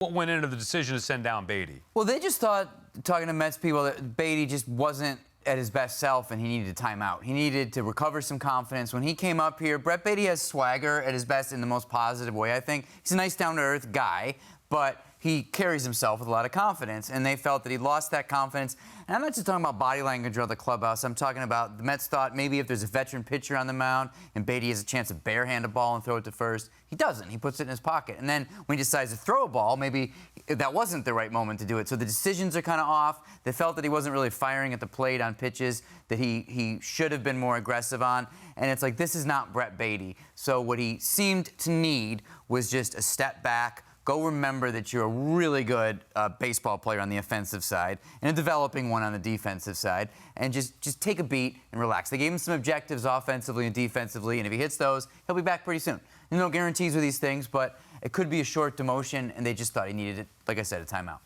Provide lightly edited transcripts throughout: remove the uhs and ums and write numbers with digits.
What went into the decision to send down Baty? Well, they just thought, talking to Mets people, that Baty just wasn't at his best self and he needed a timeout. He needed to recover some confidence. When he came up here, Brett Baty has swagger at his best in the most positive way, I think. He's a nice, down-to-earth guy, but he carries himself with a lot of confidence, and they felt that he lost that confidence. And I'm not just talking about body language or the clubhouse. I'm talking about the Mets thought maybe if there's a veteran pitcher on the mound and Baty has a chance to barehand a ball and throw it to first, he doesn't. He puts it in his pocket. And then when he decides to throw a ball, maybe that wasn't the right moment to do it. So the decisions are kind of off. They felt that he wasn't really firing at the plate on pitches that he should have been more aggressive on. And it's like, this is not Brett Baty. So what he seemed to need was just a step back. Go remember that you're a really good baseball player on the offensive side and a developing one on the defensive side, and just take a beat and relax. They gave him some objectives offensively and defensively, and if he hits those, he'll be back pretty soon. There's no guarantees with these things, but it could be a short demotion, and they just thought he needed, like I said, a timeout.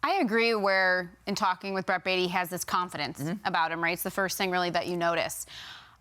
I agree where, in talking with Brett Baty, he has this confidence about him, right? It's the first thing, really, that you notice.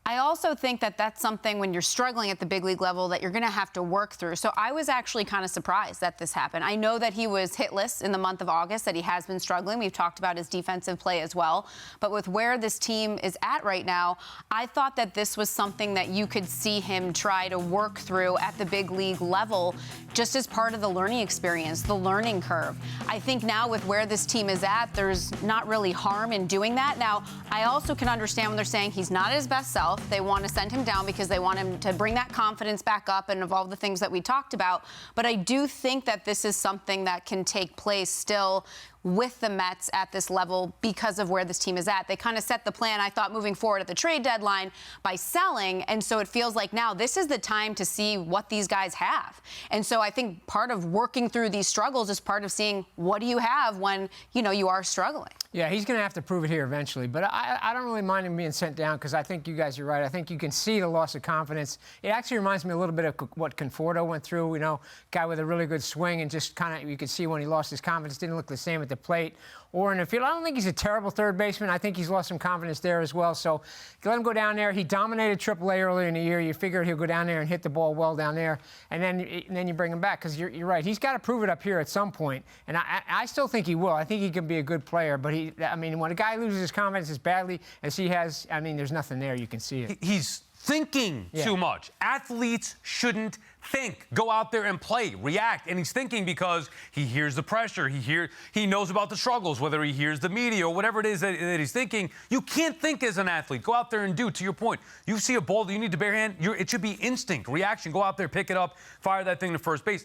I also think that that's something when you're struggling at the big league level that you're going to have to work through. So I was actually kind of surprised that this happened. I know that he was hitless in the month of August, that he has been struggling. We've talked about his defensive play as well. But with where this team is at right now, I thought that this was something that you could see him try to work through at the big league level, just as part of the learning experience, the learning curve. I think now with where this team is at, there's not really harm in doing that. Now, I also can understand when they're saying he's not at his best self. They want to send him down because they want him to bring that confidence back up and of all the things that we talked about. But I do think that this is something that can take place still with the Mets at this level because of where this team is at. They kind of set the plan, I thought, moving forward at the trade deadline by selling, and so it feels like now this is the time to see what these guys have. And so I think part of working through these struggles is part of seeing what do you have when, you are struggling. Yeah, he's going to have to prove it here eventually, but I don't really mind him being sent down because I think you guys are right. I think you can see the loss of confidence. It actually reminds me a little bit of what Conforto went through, guy with a really good swing, and just kind of, you could see when he lost his confidence, didn't look the same at the plate or in the field. I don't think he's a terrible third baseman. I think he's lost some confidence there as well. So let him go down there. He dominated AAA earlier in the year. You figured he'll go down there and hit the ball well down there, and then you bring him back because you're right. He's got to prove it up here at some point, and I still think he will. I think he can be a good player, but when a guy loses his confidence as badly as he has, there's nothing there. You can see it. He's thinking too much. Athletes shouldn't think. Go out there and play, react. And he's thinking because he hears the pressure. He knows about the struggles, whether he hears the media or whatever it is that he's thinking. You can't think as an athlete. Go out there and do. To your point, you see a ball that you need to barehand, it should be instinct, reaction. Go out there, pick it up, fire that thing to first base.